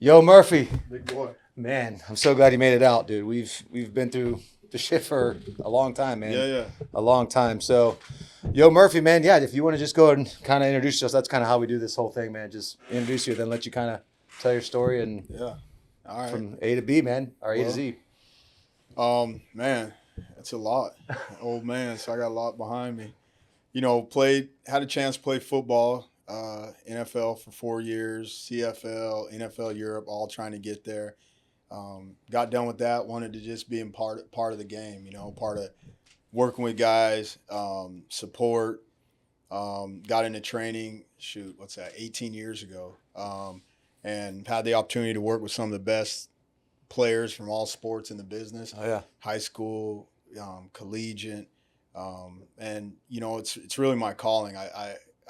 Yo, Murphy. Big boy. Man, I'm so glad you made it out, dude. We've been through the shit for a long time, man. Yeah. A long time. So, yo, Murphy, man, yeah, if you want to just go ahead and kind of introduce yourself, that's kind of how we do this whole thing, man. Just introduce you, then let you kind of tell your story and Yeah. All right. from A to B, man, or A to Z. Man, that's a lot. Old man, so I got a lot behind me. Had a chance to play football, NFL for 4 years, CFL, NFL Europe, all trying to get there. Got done with that, wanted to just be in part of the game, part of working with guys, support. Got into training, 18 years ago, and had the opportunity to work with some of the best players from all sports in the business. Oh yeah, high school, collegiate, and it's really my calling.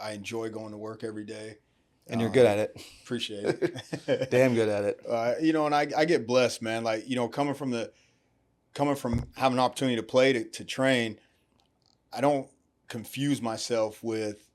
I enjoy going to work every day. And you're good at it. Appreciate it. Damn good at it. And I get blessed, man. Like, coming from having an opportunity to play to train, I don't confuse myself with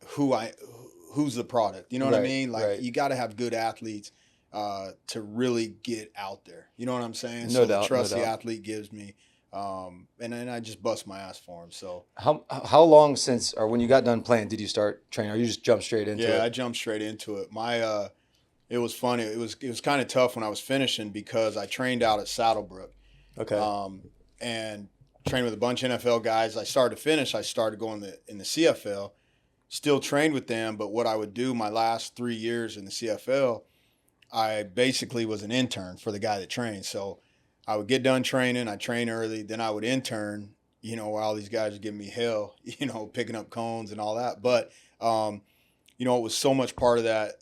who's the product. You know what I mean? Like, you got to have good athletes to really get out there. You know what I'm saying? No doubt. The trust the athlete gives me. And then I just bust my ass for him. So how long since, or when you got done playing, did you start training, or you just jumped straight into it? Yeah, I jumped straight into it. It was funny. It was kind of tough when I was finishing because I trained out at Saddlebrook. Okay. And trained with a bunch of NFL guys. I started to finish. I started going in the CFL. Still trained with them, but what I would do my last 3 years in the CFL, I basically was an intern for the guy that trained. So I would get done training. I train early. Then I would intern, while all these guys are giving me hell, picking up cones and all that. But, it was so much part of that,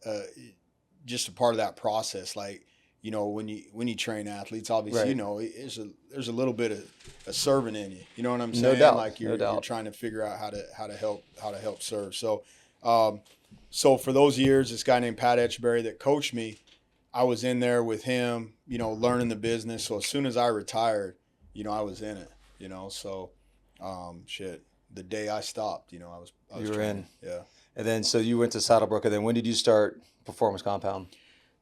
just a part of that process. Like, when you train athletes, obviously, Right. there's a little bit of serving in you. You know what I'm saying? No doubt. Like you're doubt. trying to figure out how to help serve. So, for those years, this guy named Pat Etcheberry that coached me, I was in there with him, learning the business. So as soon as I retired, I was in it, So, the day I stopped, I was You were training. in. Yeah. And then, so you went to Saddlebrook, and then when did you start Performance Compound?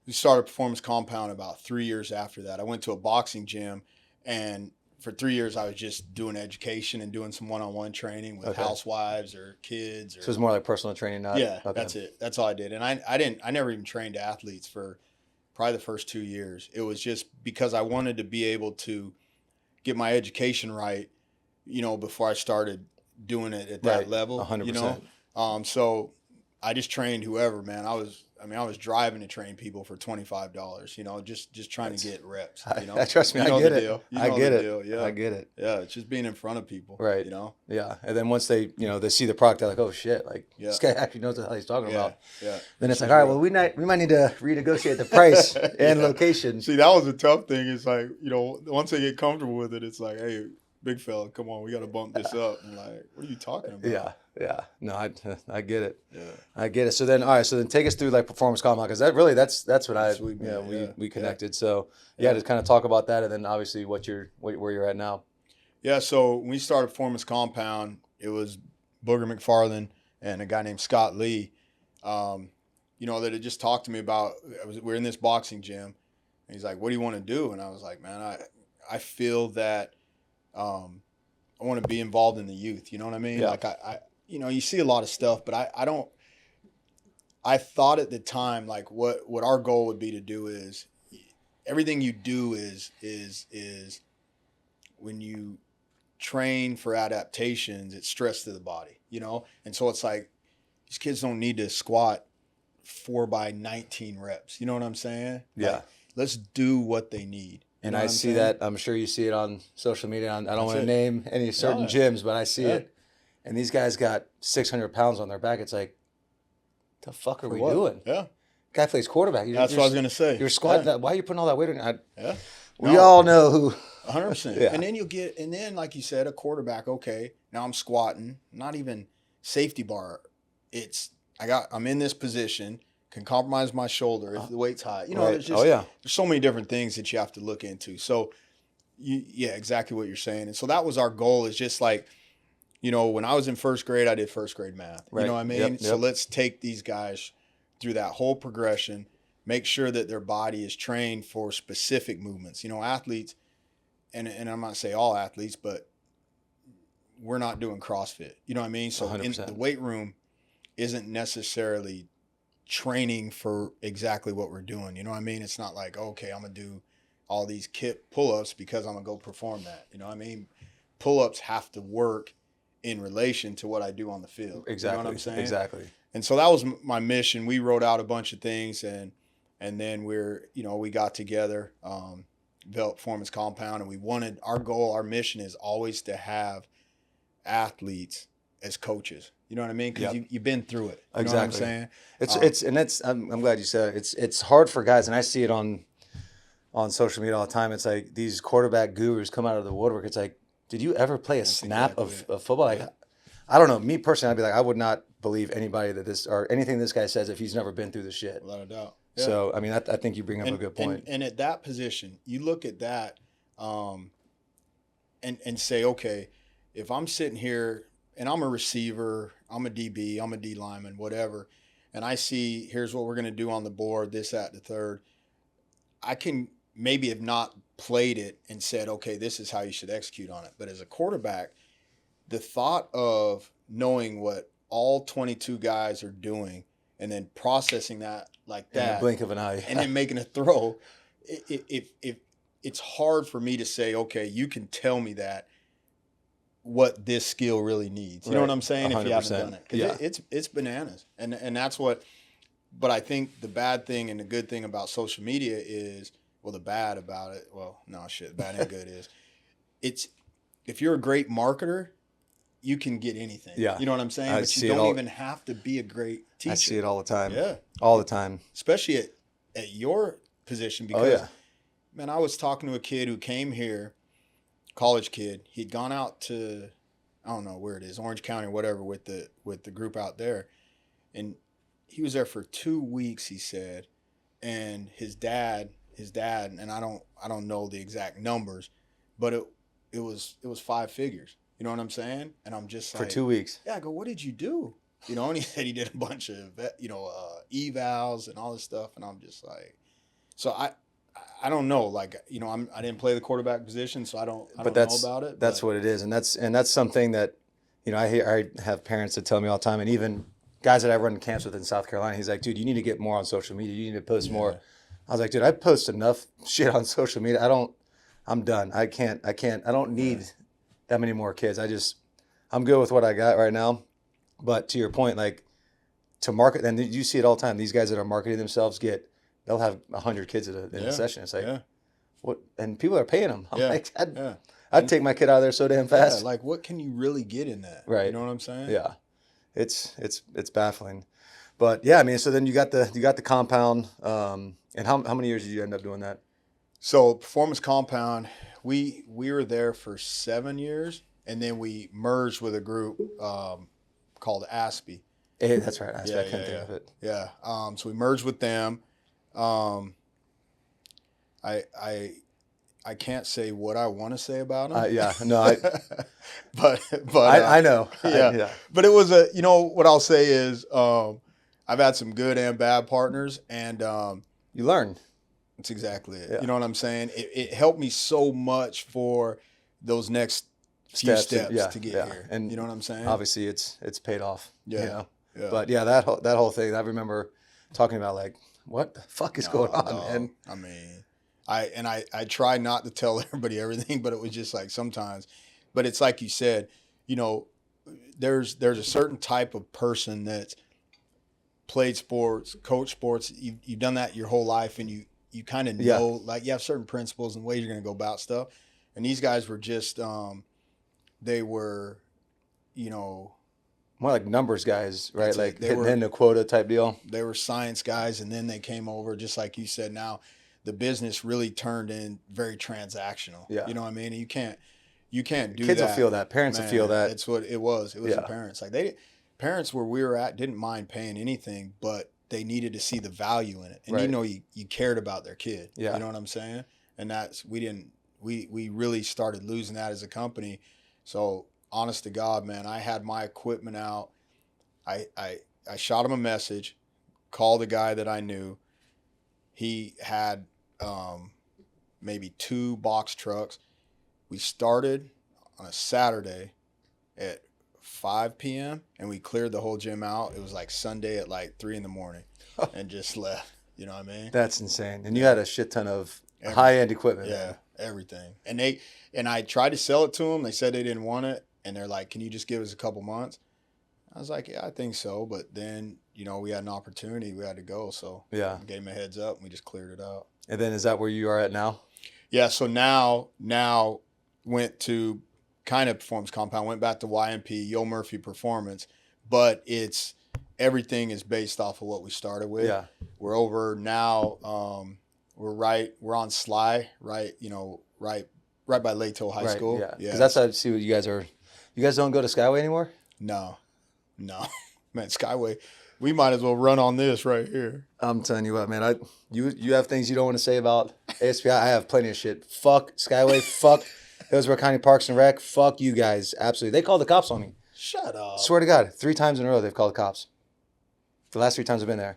We started Performance Compound about 3 years after that. I went to a boxing gym, and for 3 years I was just doing education and doing some one-on-one training with housewives or kids. So it was more like personal training, not That's it. That's all I did. And I never even trained athletes for probably the first 2 years. It was just because I wanted to be able to get my education right, before I started doing it at that level. 100%. So I just trained whoever, man. I was driving to train people for $25, just trying to get reps. Trust me, I get it. I get it. Deal. Yeah. I get it. Yeah, it's just being in front of people. Right. Yeah. And then once they, they see the product, they're like, oh shit, like this guy actually knows what the hell he's talking about. Yeah. Then it's like, all right, well, we might need to renegotiate the price and location. See, that was a tough thing. It's like, once they get comfortable with it, it's like, hey, big fella, come on, we got to bump this up. And like, what are you talking about? Yeah. No, I get it. Yeah. I get it. So then, all right. So then, take us through like Performance Compound, because that's when we connected. So just kind of talk about that, and then obviously where you're at now. Yeah. So when we started Performance Compound, it was Booger McFarland and a guy named Scott Lee, that had just talked to me about. We're in this boxing gym, and he's like, "What do you want to do?" And I was like, "Man, I feel that I want to be involved in the youth." You know what I mean? Yeah. Like you see a lot of stuff, but I don't. I thought at the time, like what our goal would be to do is everything you do is when you train for adaptations, it's stress to the body, and so it's like these kids don't need to squat 4 by 19 reps. You know what I'm saying? Yeah. Like, let's do what they need. And I see that. I'm sure you see it on social media. I don't want to name any certain gyms, but I see it. And these guys got 600 pounds on their back. It's like, the fuck are we doing? Yeah. Guy plays quarterback. That's what I was going to say. You're squatting that. Why are you putting all that weight on? Yeah. We all know who. 100%. Yeah. And then like you said, a quarterback, okay, now I'm squatting, not even safety bar. I'm in this position, can compromise my shoulder if the weight's high. There's just, there's so many different things that you have to look into. So exactly what you're saying. And so that was our goal, is just like, when I was in first grade, I did first grade math. Right. You know what I mean? Yep. So let's take these guys through that whole progression make sure that their body is trained for specific movements. You know, athletes, and I'm not saying all athletes, but we're not doing CrossFit. You know what I mean? So 100%. in the weight room isn't necessarily training for exactly what we're doing. You know what I mean? It's not like, okay, I'm going to do all these kip pull-ups because I'm going to go perform that. You know what I mean? Pull-ups have to work in relation to what I do on the field. Exactly. You know what I'm saying? Exactly. And so that was my mission. We wrote out a bunch of things, and then we got together, developed Performance Compound, and we wanted, our goal, our mission is always to have athletes as coaches. You know what I mean? Because you've been through it. You know what I'm saying? I'm glad you said it. It's hard for guys, and I see it on social media all the time. It's like these quarterback gurus come out of the woodwork. It's like, did you ever play a snap of football? Like, I don't know. Me personally, I'd be like, I would not believe anybody that this or anything this guy says if he's never been through the shit. Without a doubt. Yeah. So, I mean, I think you bring up a good point. And at that position, you look at that and say, okay, if I'm sitting here and I'm a receiver, I'm a DB, I'm a D lineman, whatever, and I see here's what we're going to do on the board, this, that, the third, I can maybe have not played it and said, okay, this is how you should execute on it. But as a quarterback, the thought of knowing what all 22 guys are doing and then processing that like that, in the blink of an eye, and then making a throw, it's hard for me to say, okay, you can tell me that what this skill really needs. You know what I'm saying? 100%. If you haven't done it, because it's bananas, and that's what. But I think the bad thing and the good thing about social media is, well, the bad about it, well, no shit, bad and good is, it's if you're a great marketer, you can get anything. Yeah. You know what I'm saying? But you don't even have to be a great teacher. I see it all the time. Yeah. All the time. Especially at your position, because man, I was talking to a kid who came here, college kid. He'd gone out to, I don't know where it is, Orange County or whatever, with the group out there. And he was there for 2 weeks, he said. And his dad, and I don't know the exact numbers, but it was 5 figures. You know what I'm saying? And I'm just like, for 2 weeks. Yeah, I go, what did you do? You know, and he said he did a bunch of, evals and all this stuff. And I'm just like, so I don't know. Like, you know, I didn't play the quarterback position, so I don't know about it. That's what it is. And that's something that, you know, I have parents that tell me all the time, and even guys that I run camps with in South Carolina, he's like, dude, you need to get more on social media. You need to post more. I was like, dude, I post enough shit on social media. I'm done. I don't need that many more kids. I'm good with what I got right now. But to your point, like, to market, and you see it all the time. These guys that are marketing themselves they'll have 100 kids in a session. It's like, what? And people are paying them. I'm like, I'd take my kid out of there so damn fast. Like, what can you really get in that? Right. You know what I'm saying? Yeah. It's baffling. But yeah, I mean, so then you got the compound. And how many years did you end up doing that? So Performance Compound, we were there for 7 years, and then we merged with a group called Aspie. Hey, that's right, Aspie. I couldn't think of it. Yeah. So we merged with them. I can't say what I want to say about them. but I know. Yeah. But it was what I'll say is I've had some good and bad partners, and you learn. That's exactly it. Yeah. You know what I'm saying? It helped me so much for those next few steps to get here. And you know what I'm saying? Obviously, it's paid off. Yeah. You know? Yeah. But yeah, that whole thing, I remember talking about, like, what the fuck is going on, man? I mean, I try not to tell everybody everything, but it was just like sometimes. But it's like you said, you know, there's a certain type of person that's played sports, coached sports. You've done that your whole life, and you kind of know, like, you have certain principles and ways you're going to go about stuff. And these guys were just, they were, you know, more like numbers guys, right? Like hitting a quota type deal. They were science guys, and then they came over, just like you said. Now the business really turned in very transactional. Yeah. You know what I mean? And you can't do Kids that. Kids will feel that. Parents will feel that. That's what it was. It was the parents. Like parents where we were at didn't mind paying anything, but they needed to see the value in it. And you know, you cared about their kid. Yeah. You know what I'm saying? And we really started losing that as a company. So honest to God, man, I had my equipment out. I shot him a message, called the guy that I knew, he had maybe 2 box trucks. We started on a Saturday at 5 p.m. and we cleared the whole gym out. It was like Sunday at like 3 a.m. and just left. You know what I mean? That's insane. And you had a shit ton of high-end equipment. Yeah, man. everything. And I tried to sell it to them. They said they didn't want it. And they're like, can you just give us a couple months? I was like, yeah, I think so. But then, we had an opportunity. We had to go. So Yeah. I gave them a heads up and we just cleared it out. And then is that where you are at now? Yeah, so now went to kind of performance compound, went back to YMP, Yo Murphy Performance, but everything is based off of what we started with. Yeah. We're over now, we're on Sly, right by Lato High School. Yeah. Because that's how I see what you guys are. You guys don't go to Skyway anymore? No. Man, Skyway, we might as well run on this right here. I'm telling you what, man. You have things you don't want to say about ASPI. I have plenty of shit. Fuck Skyway. Fuck Hillsborough County Parks and Rec. Fuck you guys. Absolutely. They called the cops on me. Shut up. Swear to God. 3 times in a row they've called the cops. The last 3 times I've been there.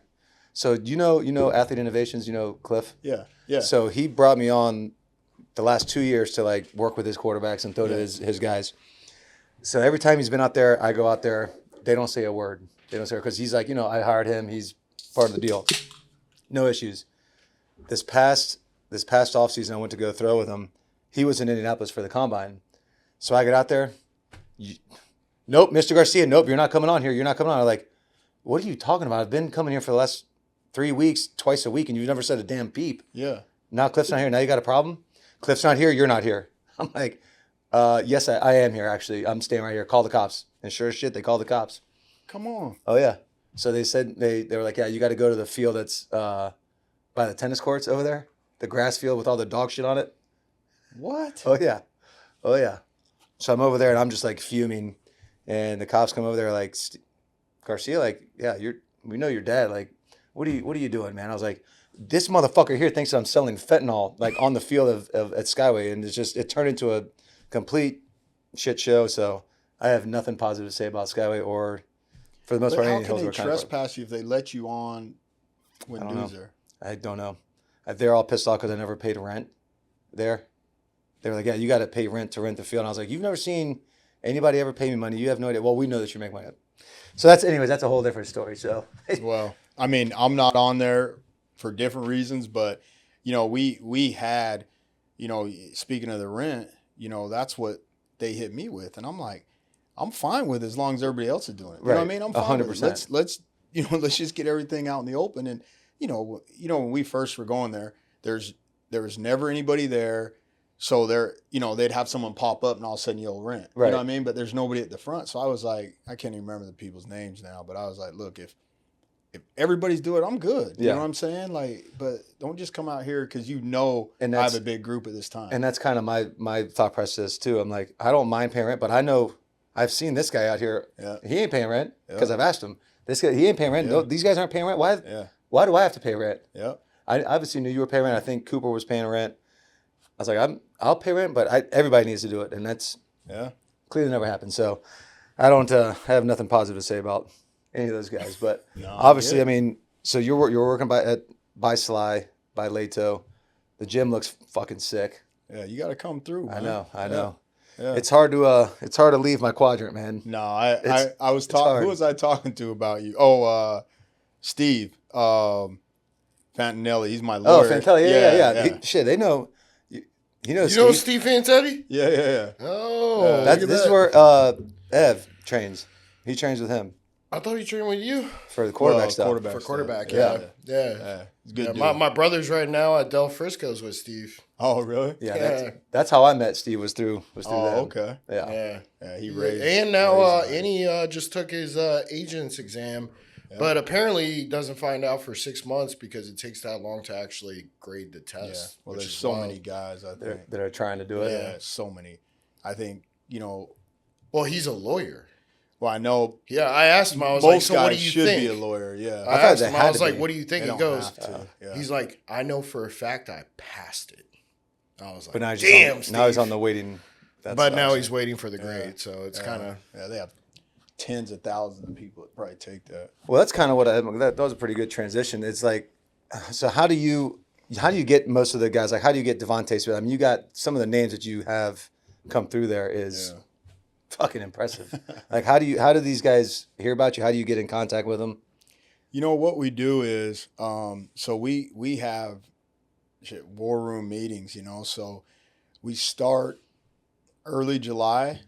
So you know Athlete Innovations, Cliff? Yeah. So he brought me on the last 2 years to like work with his quarterbacks and throw to his guys. So every time he's been out there, I go out there. They don't say a word. They don't say because he's like, I hired him. He's part of the deal. No issues. This past offseason, I went to go throw with him. He was in Indianapolis for the combine. So I get out there. Nope, Mr. Garcia. Nope, you're not coming on here. You're not coming on. I'm like, what are you talking about? I've been coming here for the last 3 weeks, twice a week, and you've never said a damn peep. Yeah. Now Cliff's not here. Now you got a problem? Cliff's not here. You're not here. I'm like, yes, I am here, actually. I'm staying right here. Call the cops. And sure as shit, they called the cops. Come on. Oh, yeah. So they said, they were like, yeah, you got to go to the field that's by the tennis courts over there, the grass field with all the dog shit on it. What? Oh, yeah. So I'm over there, and I'm just, like, fuming. And the cops come over there like, Garcia, like, yeah, we know your dad. Like, what are you doing, man? I was like, this motherfucker here thinks I'm selling fentanyl, like, on the field at Skyway. And it turned into a complete shit show. So I have nothing positive to say about Skyway or, for the most part, how can they trespass you if they let you on when dudes are? I don't know. They're all pissed off because I never paid rent there. They were like, yeah, you got to pay rent to rent the field. And I was like, you've never seen anybody ever pay me money. You have no idea. Well, we know that you make money. So that's a whole different story. So, well, I mean, I'm not on there for different reasons, but, we had, speaking of the rent, that's what they hit me with. And I'm like, I'm fine with it as long as everybody else is doing it. You know what I mean? I'm fine 100%. With it. Let's just get everything out in the open. And, when we first were going there, there was never anybody there. So they'd have someone pop up and all of a sudden yell rent. Right. You know what I mean? But there's nobody at the front. So I was like, I can't even remember the people's names now, but I was like, look, if everybody's doing it, I'm good. You know what I'm saying? Like, but don't just come out here because I have a big group at this time. And that's kind of my thought process too. I'm like, I don't mind paying rent, but I know I've seen this guy out here. Yeah. He ain't paying rent because I've asked him. This guy, he ain't paying rent. Yeah. No, these guys aren't paying rent. Why do I have to pay rent? Yeah. I obviously knew you were paying rent. I think Cooper was paying rent. I was like, I'll pay rent, but everybody needs to do it, and that's clearly never happened. So I don't have nothing positive to say about any of those guys. But obviously, I mean, so you're working by Sly, by Lato. The gym looks fucking sick. Yeah, you got to come through, man. I know. Yeah. It's hard to leave my quadrant, man. No, I was talking. Who was I talking to about you? Oh, Steve Fantinelli. He's my lawyer. Oh, Fantinelli. Yeah. They know. You know Steve Fantetti? Yeah. Oh, this is where Ev trains. He trains with him. I thought he trained with you for the quarterback stuff. For quarterback, yeah. It's good. My brother's right now at Del Frisco's with Steve. Oh, really? Yeah. That's how I met Steve. Was through them. Okay. Yeah. He raised. And now he just took his agent's exam. Yeah. But apparently he doesn't find out for 6 months because it takes that long to actually grade the test. Yeah. Well, there's so many guys, I think. That are trying to do it. Yeah, so many. I think, Well, he's a lawyer. Well, I know. Yeah, I asked him. I was like, so what do you think? Most guys should be a lawyer, yeah. I asked him. I was like, what do you think? He goes, yeah. He's like, I know for a fact I passed it. I was like, but now now he's on the waiting. But now he's waiting for the grade, so it's kind of. Yeah, they have tens of thousands of people that probably take that. Well, that's kind of what that was a pretty good transition. It's like So how do you get most of the guys? Like, how do you get Devontae Smith? I mean, you got some of the names that you have come through there is fucking impressive. Like, how do these guys hear about you? How do you get in contact with them? You know what we do is, so we have war room meetings. You know, so we start early July.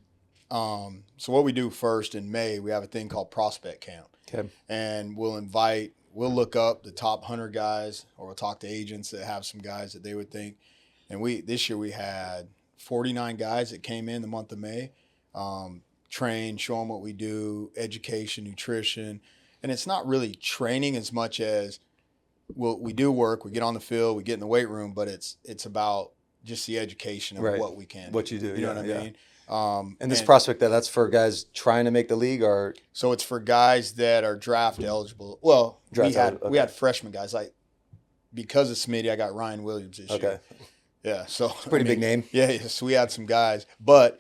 So what we do first in May, we have a thing called prospect camp. Okay. And we'll look up the top 100 guys, or we'll talk to agents that have some guys that they would think. And this year we had 49 guys that came in the month of May, train, show them what we do, education, nutrition. And it's not really training as much as we do work, we get on the field, we get in the weight room, but it's about just the education of what we can what you do. You know what I mean? And this prospect that's for guys trying to make the league, or so it's for guys that are draft eligible. Well, we had freshman guys, like because of Smitty, I got Ryan Williams this year. Yeah, so pretty big name. Yeah, so we had some guys, but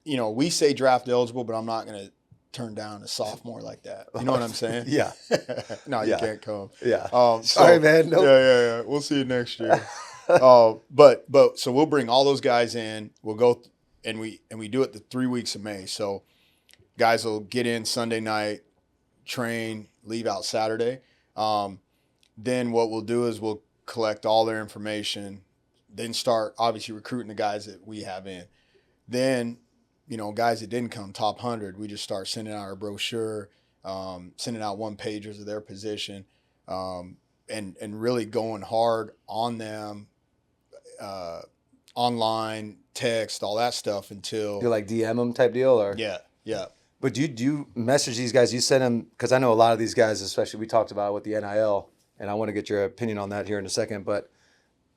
we say draft eligible, but I'm not gonna turn down a sophomore like that. You know what I'm saying? Yeah. No, you can't come. Yeah. Sorry, man. Nope. Yeah. We'll see you next year. But so we'll bring all those guys in. We'll go. And we do it the 3 weeks of May. So guys will get in Sunday night, train, leave out Saturday. Then what we'll do is we'll collect all their information, then start obviously recruiting the guys that we have in. Then, guys that didn't come, top 100, we just start sending out our brochure, sending out one-pagers of their position, and really going hard on them, online, text, all that stuff until you're like DM them type deal, or yeah. But do you message these guys? You send them, because I know a lot of these guys, especially we talked about with the NIL, and I want to get your opinion on that here in a second. But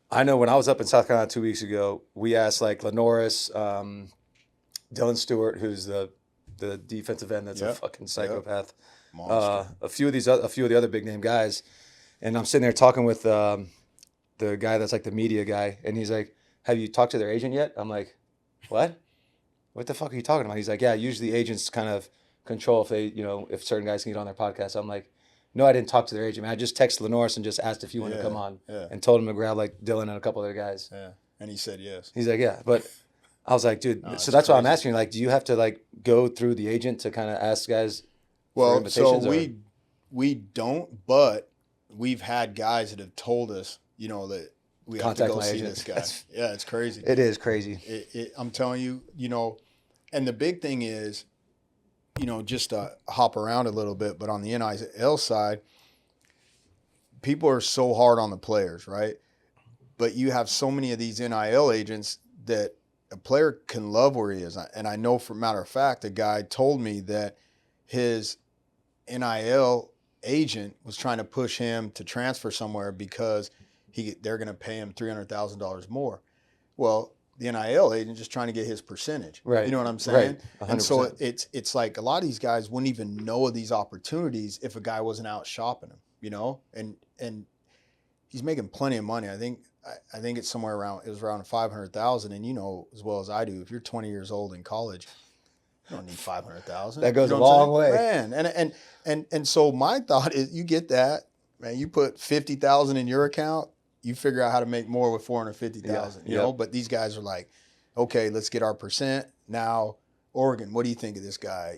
I know when I was up in South Carolina 2 weeks ago, we asked like Lenoris, Dylan Stewart, who's the defensive end that's a fucking psychopath, a few of the other big name guys, and I'm sitting there talking with the guy that's like the media guy, and he's like, have you talked to their agent yet? I'm like, what? What the fuck are you talking about? He's like, yeah, usually agents kind of control if they, if certain guys can get on their podcast. I'm like, no, I didn't talk to their agent, man. I just texted Lenoris and just asked if he wanted to come on and told him to grab like Dylan and a couple other guys. Yeah. And he said yes. He's like, yeah. But I was like, dude, so that's why I'm asking you, like, do you have to like go through the agent to kind of ask guys for invitations? So we don't, but we've had guys that have told us, that we have to go see this guy. Yeah, it's crazy. It is crazy. I'm telling you, and the big thing is, just to hop around a little bit, but on the NIL side, people are so hard on the players, right? But you have so many of these NIL agents that a player can love where he is. And I know, for matter of fact, a guy told me that his NIL agent was trying to push him to transfer somewhere because they're going to pay him $300,000 more. Well, the NIL agent just trying to get his percentage. Right. You know what I'm saying? Right. 100%. And so it's like a lot of these guys wouldn't even know of these opportunities if a guy wasn't out shopping them, and he's making plenty of money. I think it's somewhere around, it was around 500,000. And as well as I do, if you're 20 years old in college, you don't need 500,000. That goes a long way. Man. And so my thought is, you get that, man, you put 50,000 in your account, you figure out how to make more with 450,000, you know? But these guys are like, okay, let's get our percent. Now, Oregon, what do you think of this guy?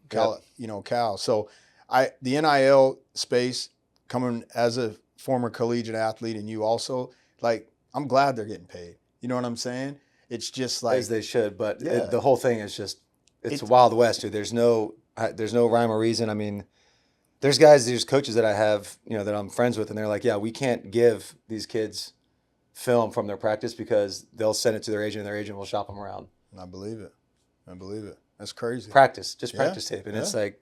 Cal. So the NIL space, coming as a former collegiate athlete, and you also, like, I'm glad they're getting paid. You know what I'm saying? It's just like, as they should, but the whole thing is just, it's a Wild West, dude. There's no rhyme or reason. I mean, there's coaches that I have, that I'm friends with, and they're like, yeah, we can't give these kids film from their practice because they'll send it to their agent and their agent will shop them around. I believe it. That's crazy. Practice tape. And it's like,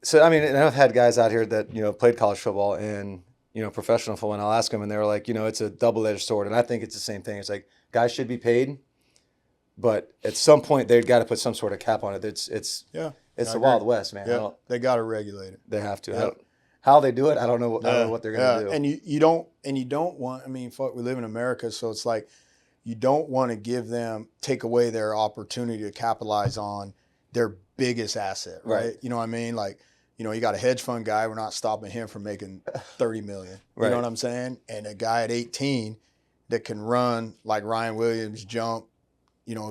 so, I mean, and I've had guys out here that, played college football and, professional football, and I'll ask them, and they're like, it's a double-edged sword. And I think it's the same thing. It's like, guys should be paid, but at some point they've got to put some sort of cap on it. It's the Wild West, man. Yeah, they got to regulate it. They have to. Yeah. How they do it, I don't know. I don't know what they're gonna do. And you don't want. I mean, fuck, we live in America, so it's like you don't want to take away their opportunity to capitalize on their biggest asset, right? You know what I mean? Like, you got a hedge fund guy. We're not stopping him from making $30 million. You Right. know what I'm saying? And a guy at 18 that can run like Ryan Williams, jump,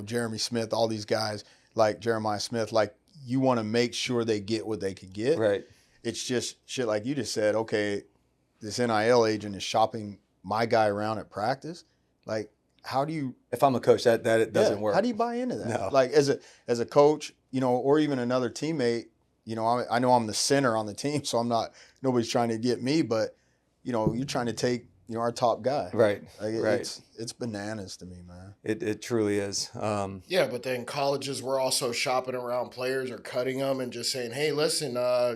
Jeremy Smith, all these guys like Jeremiah Smith, like you want to make sure they get what they could get. Right. It's just shit like you just said, okay, this NIL agent is shopping my guy around at practice. Like, how do you, If I'm a coach, that it doesn't work. how do you buy into that? No. Like as a coach, or even another teammate, I know I'm the center on the team, so nobody's trying to get me, but you're trying to take, our top guy. Right. Like, Right. It's bananas to me, man. It truly is. Yeah, but then colleges were also shopping around players or cutting them and just saying, hey, listen,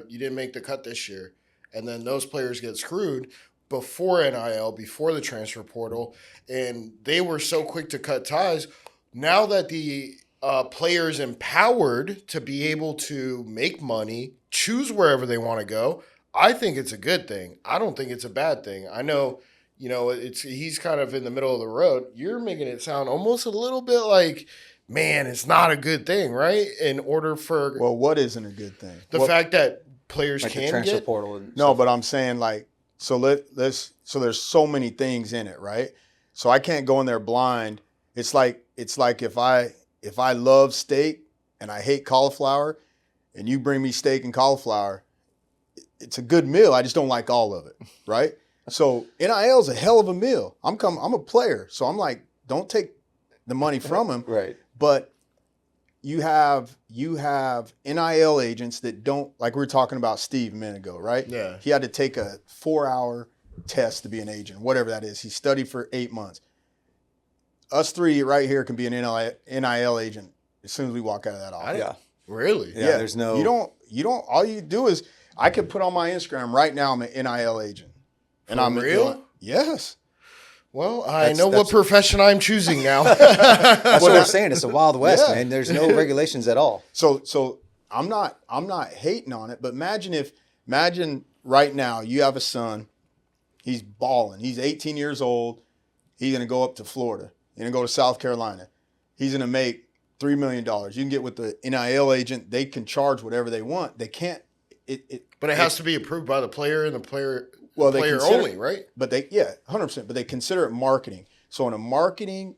you didn't make the cut this year. And then those players get screwed before NIL, before the transfer portal. And they were so quick to cut ties. Now that the players empowered to be able to make money, choose wherever they want to go, I think it's a good thing. I don't think it's a bad thing. I know, he's kind of in the middle of the road. You're making it sound almost a little bit like, man, it's not a good thing, right? In order for Well, what isn't a good thing? the fact that players like the can transfer get portal. And No, stuff. but I'm saying like, so there's so many things in it, right? So I can't go in there blind. It's like if I love steak and I hate cauliflower, and you bring me steak and cauliflower, it's a good meal. I just don't like all of it, right? So NIL is a hell of a meal. I'm a player, so I'm like, don't take the money from him. Right. But you have NIL agents that don't, like we were talking about Steve a minute ago, right? Yeah. He had to take a 4-hour test to be an agent, whatever that is. He studied for 8 months. Us three right here can be an NIL agent as soon as we walk out of that office. Yeah. Really? Yeah. There's no. You don't. All you do is, I could put on my Instagram right now, I'm an NIL agent, and For I'm real? Yes. Well, I That's- know what that's- profession I'm choosing now. That's what I'm saying. It's a Wild West, Yeah. man. There's no regulations at all. So I'm not hating on it, but imagine right now you have a son, he's balling, he's 18 years old, he's gonna go up to Florida, he's gonna go to South Carolina, he's gonna make $3 million. You can get with the NIL agent, they can charge whatever they want. They can't. But it has to be approved by the player and the player, Well, they player consider- only, right? But 100%. But they consider it marketing. So in marketing,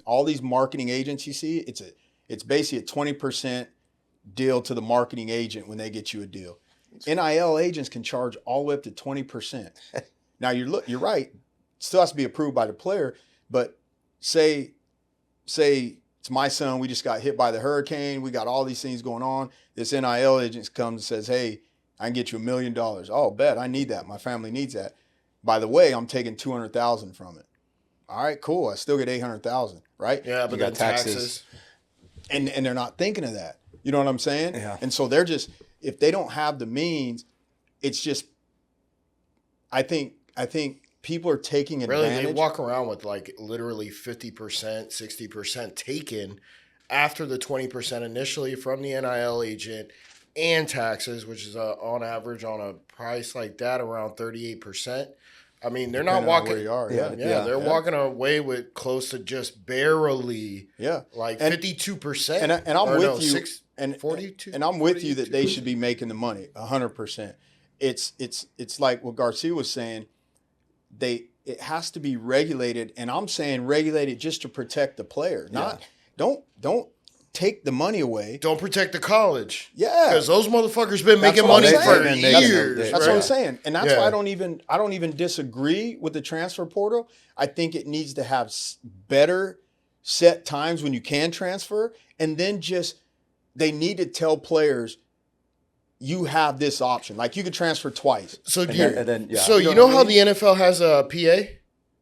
all these marketing agents you see, it's basically a 20% deal to the marketing agent when they get you a deal. NIL agents can charge all the way up to 20%. Now you're right. Still has to be approved by the player. But say it's my son. We just got hit by the hurricane. We got all these things going on. This NIL agent comes and says, "Hey, I can get you $1 million." Oh, bet, I need that. My family needs that. By the way, I'm taking $200,000 from it. All right, cool. I still get $800,000, right? Yeah, but You then got taxes. taxes. And they're not thinking of that. You know what I'm saying? Yeah. And so they're just, if they don't have the means, it's just, I think people are taking Really, advantage. they walk around with like literally 50%, 60% taken after the 20% initially from the NIL agent and taxes, which is on average on a price like that around 38%. I mean, they're not Depending on where walking. you are. Yeah. Yeah, they're walking away with close to just barely Yeah. like And- 52%. And I'm Or with no, you. six- and 42, and I'm with you that they 42%. should be making the money 100%. It's like what Garcia was saying. It has to be regulated, and I'm saying regulated just to protect the player. Not don't take the money away. Don't protect the college. Yeah. Because those motherfuckers been That's making what money I'm for saying. years. That's right? what I'm saying, and that's Yeah. why I don't even disagree with the transfer portal. I think it needs to have better set times when you can transfer, and then they need to tell players you have this option. Like you could transfer twice. So, And do you, then yeah. so You you know know what I how the NFL has a PA?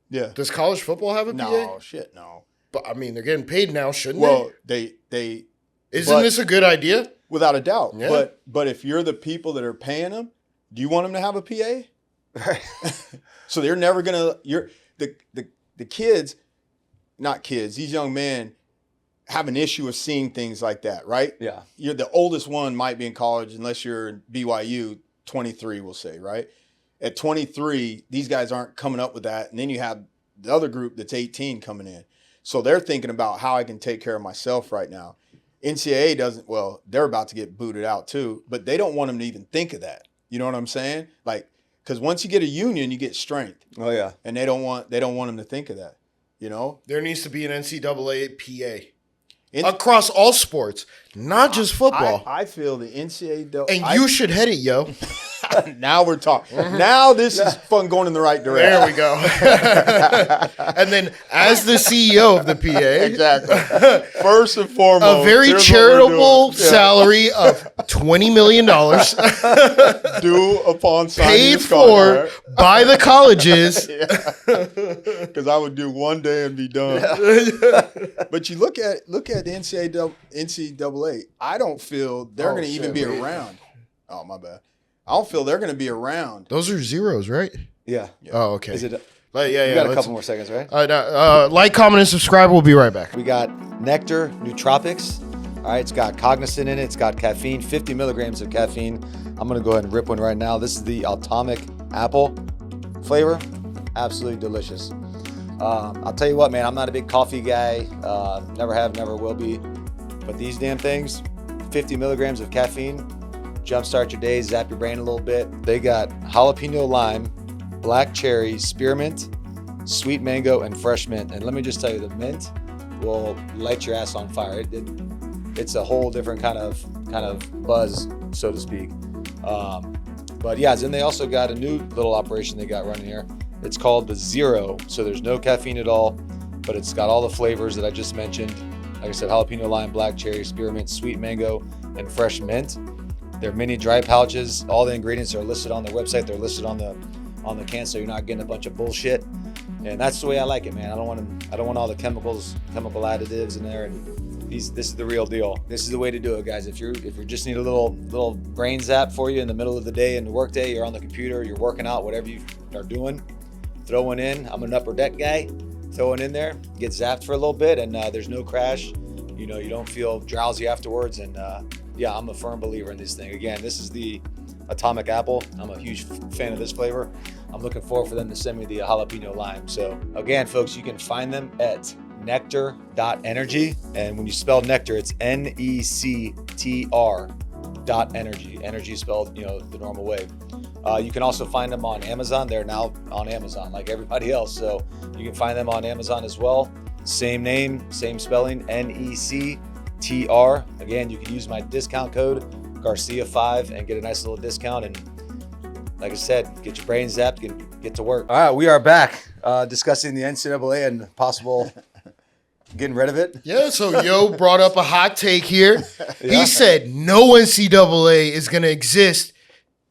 Yeah. Does college football have a PA? No shit. No. But I mean, they're getting paid now, shouldn't Well, they? they Isn't but- this a good idea? without a doubt. Yeah. But if you're the people that are paying them, do you want them to have a PA? So they're never gonna. The kids, not kids. These young men have an issue of seeing things like that, right? Yeah. You're the oldest one might be in college unless you're in BYU, 23, we'll say, right? At 23, these guys aren't coming up with that. And then you have the other group that's 18 coming in. So they're thinking about how I can take care of myself right now. NCAA doesn't. Well, they're about to get booted out too, but they don't want them to even think of that. You know what I'm saying? Like, because once you get a union, you get strength. Oh yeah. And they don't want them to think of that. You know, There needs to be an NCAA PA across all sports, not just football. I feel the NCAA. And you should head it, yo. Now we're talking. Now this is fun going in the right direction. There we go. And then, as the CEO of the PA, Exactly. First and foremost, a very here's what we're charitable doing. Yeah. salary of $20 million Due upon signing paid this for contract. by the colleges. Because I would do one day and be done. But you look at the NCAA. I don't feel they're going to even be around. Oh, my bad. I don't feel they're going to be around. Those are zeros, right? Yeah. Oh, okay. Is it? But yeah, We got a couple more seconds, right? Like, comment, and subscribe. We'll be right back. We got Nectar Nootropics. All right, it's got cognizant in it. It's got caffeine, 50 milligrams of caffeine. I'm going to go ahead and rip one right now. This is the Atomic Apple flavor. Absolutely delicious. I'll tell you what, man, I'm not a big coffee guy. Never have, never will be. But these damn things, 50 milligrams of caffeine, jumpstart your day, zap your brain a little bit. They got jalapeno lime, black cherry, spearmint, sweet mango, and fresh mint. And let me just tell you, the mint will light your ass on fire. It's a whole different kind of buzz, so to speak. But yeah, then they also got a new little operation they got running here. It's called the Zero. So there's no caffeine at all, but it's got all the flavors that I just mentioned. Like I said, jalapeno lime, black cherry, spearmint, sweet mango, and fresh mint. They're mini dry pouches. All the ingredients are listed on their website. They're listed on the can, so you're not getting a bunch of bullshit. And that's the way I like it, man. I don't want all the chemical additives in there. And this is the real deal. This is the way to do it, guys. If you just need a little brain zap for you in the middle of the day, in the work day, you're on the computer, you're working out, whatever you are doing, throw one in. I'm an upper deck guy. Throw one in there, get zapped for a little bit, and there's no crash. You know, you don't feel drowsy afterwards. And yeah, I'm a firm believer in this thing. Again, this is the Atomic Apple. I'm a huge fan of this flavor. I'm looking forward for them to send me the jalapeno lime. So again, folks, you can find them at nectar.energy. And when you spell nectar, it's NECTR.energy. Energy is spelled, the normal way. You can also find them on Amazon. They're now on Amazon like everybody else. So you can find them on Amazon as well. Same name, same spelling, NECTR. Again, you can use my discount code Garcia5 and get a nice little discount. And like I said, get your brain zapped, get to work. All right, we are back discussing the NCAA and possible getting rid of it. Yeah, so Yo brought up a hot take here. He said no NCAA is going to exist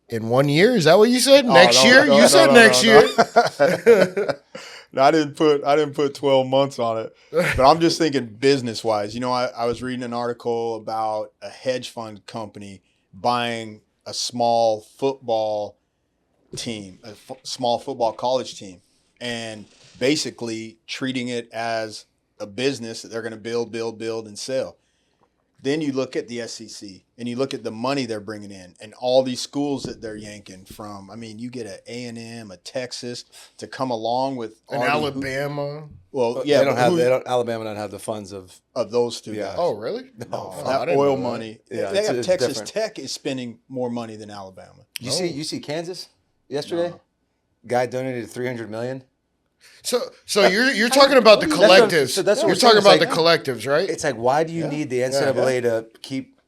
in 1 year. Is that what you said? Next year? You said next year. No, I didn't put 12 months on it, but I'm just thinking business wise. I was reading an article about a hedge fund company buying a small football team, small football college team, and basically treating it as a business that they're going to build, and sell. Then you look at the SEC and you look at the money they're bringing in and all these schools that they're yanking from. I mean, you get an A&M, a Texas to come along with Alabama. Well, yeah, Alabama don't have the funds of those two guys. Oh, really? No, I that didn't oil know that. money. Yeah, they have it's Texas different. Tech is spending more money than Alabama. You see Kansas yesterday? No. Guy donated $300 million. So you're talking about the collectives. That's what You're we're talking saying. about It's the collectives, right? It's like, why do you need the NCAA to keep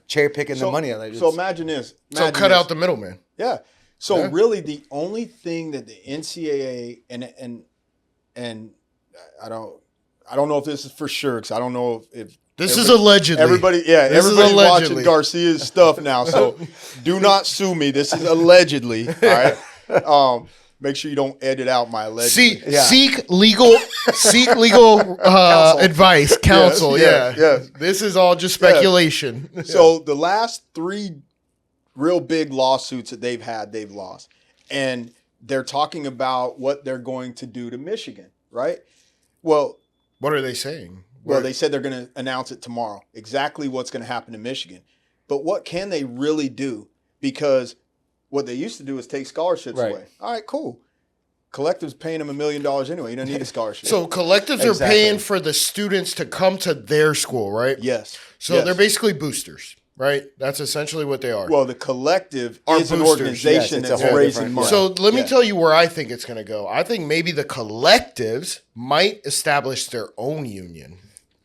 cherry picking the money? So imagine this. So cut out the middleman. Yeah. So really, the only thing that the NCAA and I don't know if this is for sure, because I don't know if this is allegedly. Everybody's watching Garcia's stuff now, so do not sue me. This is allegedly. All right. Make sure you don't edit out my allegedly. Seek legal advice, counsel. Yes. This is all just speculation. So the last 3 real big lawsuits that they've lost. And they're talking about what they're going to do to Michigan, right? Well, what are they saying? Well, they said they're going to announce it tomorrow, exactly what's going to happen to Michigan. But what can they really do? Because what they used to do is take scholarships away. All right, cool. collective's paying him $1 million anyway. He doesn't need a scholarship. So collectives are paying for the students to come to their school, right? yes. So they're basically boosters, right? That's essentially what they are. Well, the collective Are is an boosters. organization Yes, it's a that's whole raising different- money. So let me tell you where I think it's going to go. I think maybe the collectives might establish their own union.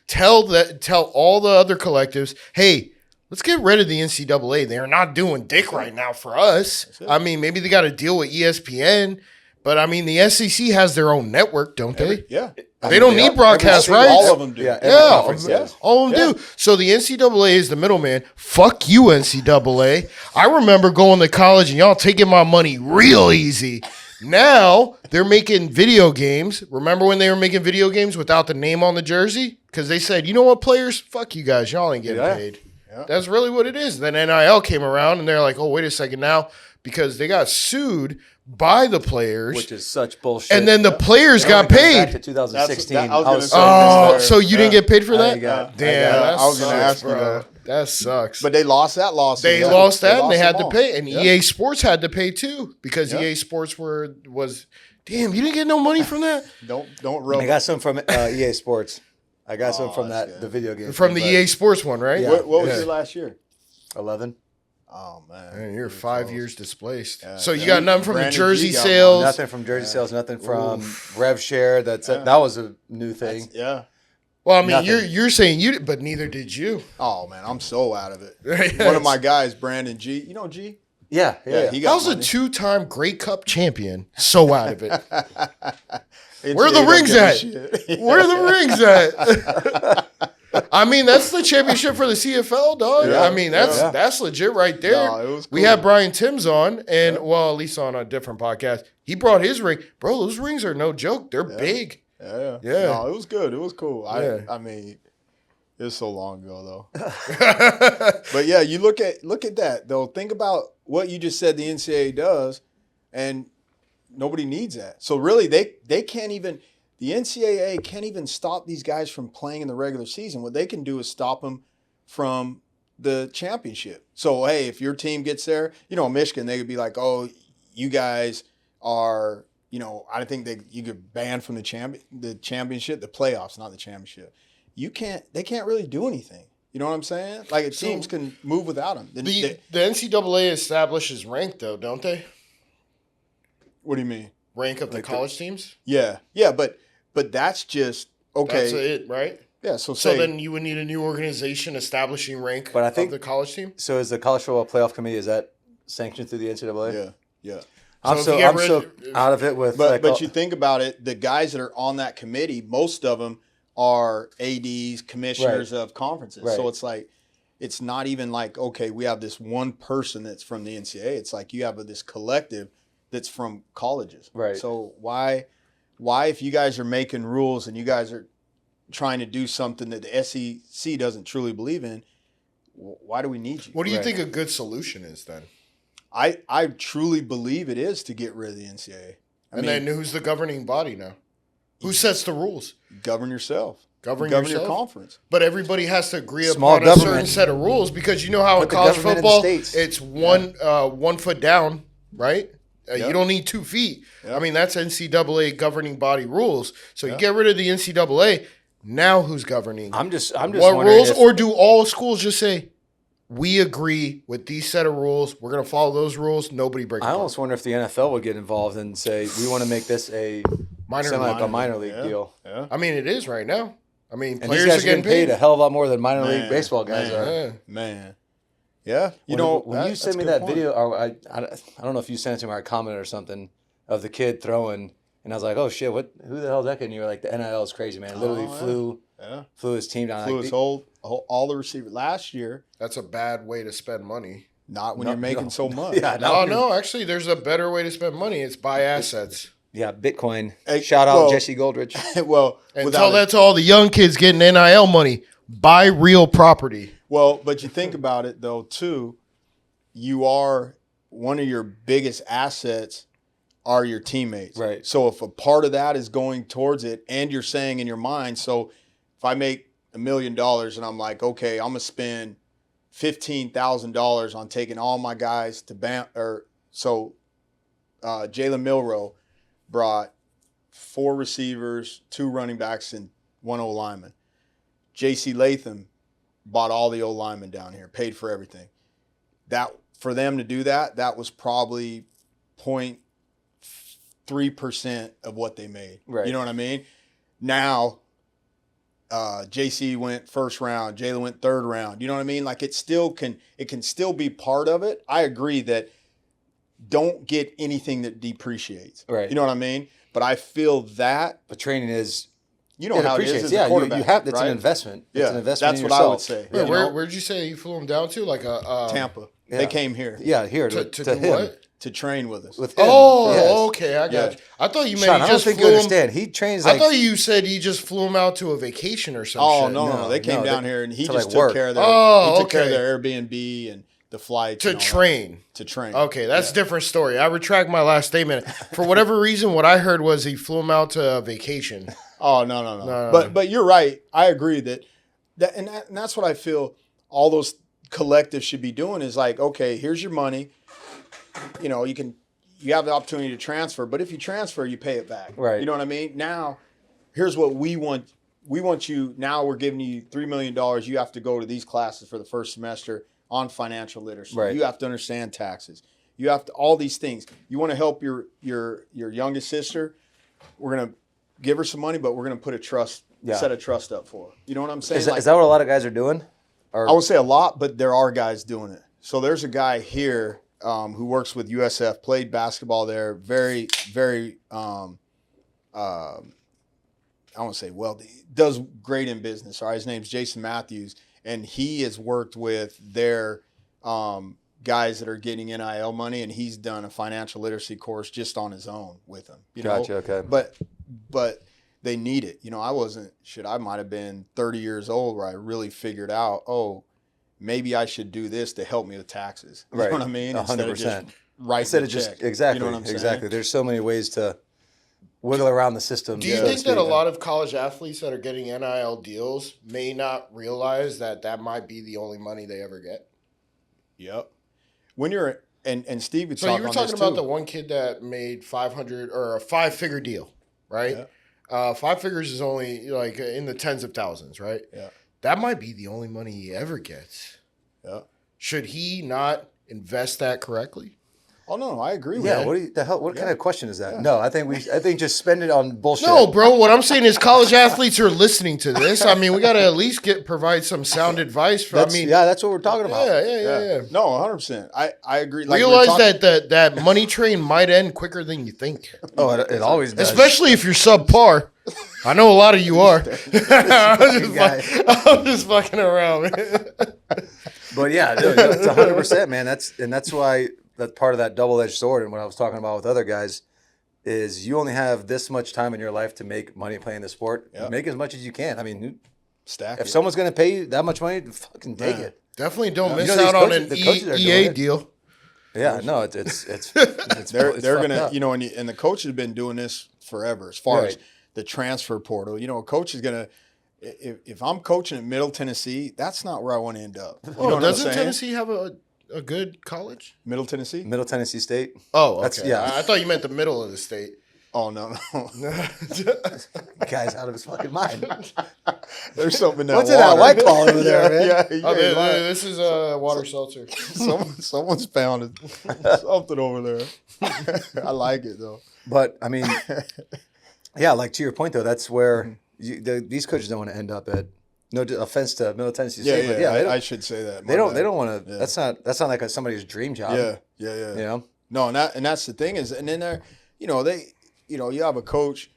Tell all the other collectives, hey, let's get rid of the NCAA. They're not doing dick right now for us. I mean, maybe they got to deal with ESPN, but I mean, the SEC has their own network, don't they? They don't need broadcast rights. All of them do. Yeah, all of them do. So the NCAA is the middleman. Fuck you, NCAA. I remember going to college and y'all taking my money real easy. Now they're making video games. Remember when they were making video games without the name on the jersey? Because they said, you know what, players? Fuck you guys. Y'all ain't getting paid. Yeah. That's really what it is. Then NIL came around and they're like, oh, wait a second now, because they got sued by the players. Which is such bullshit. And then the players got paid. Back to 2016. So you didn't get paid for that? Damn, I was going to ask you that. That sucks. But they lost that lawsuit. They lost that, and they had to pay. And EA Sports had to pay too, because EA Sports was. Damn, you didn't get no money from that. Don't rub. I got some from EA Sports. I got some from the video game. From the EA Sports one, right? Yeah. What was your last year? 11. Oh man, you're 5 years displaced. Yeah. So you got nothing from the Brandon jersey G got sales. Nothing from jersey sales. Nothing from rev share. That was a new thing. Well, I mean, Nothing. you're saying you, but neither did you. Oh man, I'm so out of it. One of my guys, Brandon G. You know G? Yeah. He got How's money. a 2-time Grey Cup champion so out of it? NCAA Where are the don't rings give a at? shit. Where are the rings at? I mean, that's the championship for the CFL, dog. Yeah. I mean, that's legit right there. No, it was We cool. had Brian Timms on, and well, at least on a different podcast. He brought his ring. Bro, those rings are no joke. They're big. Yeah. Yeah. No, it was good. It was cool. Yeah. I mean, it was so long ago though. But yeah, you look at that though. Think about what you just said the NCAA does, and nobody needs that. So really, they can't even. The NCAA can't even stop these guys from playing in the regular season. What they can do is stop them from the championship. So hey, if your team gets there, Michigan, they could be like, oh, you guys are. I think you get banned from the championship, the playoffs, not the championship. They can't really do anything. You know what I'm saying? Like teams can move without them. The NCAA establishes rank, though, don't they? What do you mean? Rank of the college teams? Yeah, but that's just okay. That's it, right? Yeah. So then you would need a new organization establishing rank But I think of the college team. So is the College Football Playoff Committee, is that sanctioned through the NCAA? Yeah. I'm So so if you out of it with. But you think about it, the guys that are on that committee, most of them are ADs, commissioners of conferences. Right. So it's like, it's not even like, okay, we have this one person that's from the NCAA. It's like you have this collective that's from colleges. Right. So why if you guys are making rules and you guys are trying to do something that the SEC doesn't truly believe in, why do we need you? What do you think a good solution is then? I truly believe it is to get rid of the NCAA. Then who's the governing body now? Who sets the rules? Govern yourself. Govern your yourself? conference. But everybody has to agree Small upon a certain government. set of rules, because you know how in Put the college government in the football, states. it's one foot down, right? You don't need 2 feet. Yep. I mean, that's NCAA governing body rules. So you get rid of the NCAA. Now who's governing? I'm just what wondering rules, if- or do all schools just say, we agree with these set of rules, we're going to follow those rules, nobody break I them? almost wonder if the NFL would get involved and say, we want to make this a minor league deal. Yeah. I mean, it is right now. I mean, And players these are guys are getting paid. a hell of a lot more than minor league Man, baseball guys man. are. Yeah. Man. Yeah. When you sent me that video, or I don't know if you sent it to me or I commented or something, of the kid throwing, and I was like, oh shit, who the hell is that kid? And you were like, the NIL is crazy, man. Literally flew his team down. Flew Like, his all the receivers. Last year, That's a bad way to spend money. not when you're making so much. Yeah, No, actually, there's a better way to spend money. It's buy assets. Yeah, Bitcoin. Hey, Shout out well- Jesse Goldrich. Well, And without tell it- that to all the young kids getting NIL money. Buy real property. Well, but you think about it though too, you are one of your biggest assets are your teammates. Right. So if a part of that is going towards it, and you're saying in your mind, so if I make $1 million and I'm like, okay, I'm gonna spend $15,000 on taking all my guys to Jalen Milroe, brought 4 receivers, 2 running backs, and 1 O-lineman. J.C. Latham bought all the O-linemen down here, paid for everything. That for them to do that, that was probably 0.3% of what they made. Right. You know what I mean? Now, JC went first round, Jalen went third round. You know what I mean? Like it can still be part of it. I agree that don't get anything that depreciates. Right. You know what I mean? But I feel that. But training is, You know how it is as yeah, a quarterback. you have, it's right? an investment. It's Yeah, an investment that's in what yourself. I would say. Wait, You know? where'd you say you flew him down to? Like a Tampa. Yeah. They came here Yeah, here to to do him. what? to train with us. With him. Oh, Yes. okay, I got Yeah. you. I thought you meant Sean, you I don't just think you flew him. understand. He trains I like thought you said you just flew him out to a vacation or some Oh shit. no! They came no, down they- here and he to, just like, took work. care of their. Oh, he took care of okay. their Airbnb and the flights To and all that. train. To train. Okay, that's a different story. I retract my last statement. For whatever reason, what I heard was he flew him out to a vacation. Oh no. No. But you're right. I agree that and that's what I feel. All those collectives should be doing is like, okay, here's your money. You know, you have the opportunity to transfer, but if you transfer, you pay it back. Right. You know what I mean? Now, here's what we want. We want you. Now we're giving you $3 million. You have to go to these classes for the first semester on financial literacy. Right. You have to understand taxes. You have to all these things. You want to help your youngest sister. We're gonna give her some money, but we're gonna put a set of trust up for her. You know what I'm saying? is that what a lot of guys are doing? Or I would say a lot, but there are guys doing it. So there's a guy here who works with USF, played basketball there, very, very, I won't say does great in business. All right, his name's Jason Matthews, and he has worked with their guys that are getting NIL money, and he's done a financial literacy course just on his own with them. You Gotcha, know? okay. But they need it. You know, I might have been 30 years old where I really figured out, maybe I should do this to help me with taxes. You Right. know what I mean? 100%. Instead of just exactly, You know what I'm saying? exactly. There's so many ways to wiggle around the system. Do you so to think that a speak. lot of college athletes that are getting NIL deals may not realize that might be the only money they ever get? Yep. When you're and Steve would So talk you were on talking this about too. the one kid that made 500 or a 5-figure deal, right? Yeah. 5 figures is only like in the tens of thousands, right? Yeah. That might be the only money he ever gets. Yeah. Should he not invest that correctly? Oh no, I agree with Yeah, that. what kind of question is that? No, I think just spend it on bullshit. No, bro. What I'm saying is, college athletes are listening to this. I mean, we got to at least provide some sound advice. That's what we're talking about. Yeah. No, 100%. I agree. Like Realize we're talking- that money train might end quicker than you think, Oh, it always does. especially if you're subpar. I know a lot of you are. I'm just fucking around, man. But yeah, no, it's 100%, man. That's why that's part of that double-edged sword. And what I was talking about with other guys is you only have this much time in your life to make money playing the sport. Yep. Make as much as you can. I mean, stack if it. someone's going to pay you that much money, fucking take Yeah. it. Definitely don't miss You know, out on these an the coaches are doing EA it. deal. Yeah, no, it's they're fucked gonna up. you know, and the coach has been doing this forever as far as Right. the transfer portal. You know, a coach is gonna if I'm coaching at Middle Tennessee, that's not where I want to end up. You know what I'm Doesn't saying? Tennessee have a good college? Middle Tennessee? Middle Tennessee State. Oh, okay. That's- yeah. I thought you meant the middle of the state. Oh no. Guy's out of his fucking mind. There's something in that What's in that water. White Claw over there, man? Yeah, you Oh, ain't lying. this is a water seltzer. Someone's found it. Something over there. I like it though. But I mean, yeah, like to your point though, that's where these coaches don't want to end up at. No offense to Middle Tennessee State, but yeah, I should say that. they don't. My They bad. don't want to. Yeah. That's not like somebody's dream job. Yeah. You know. No, and that's the thing is, and then there, you have a coach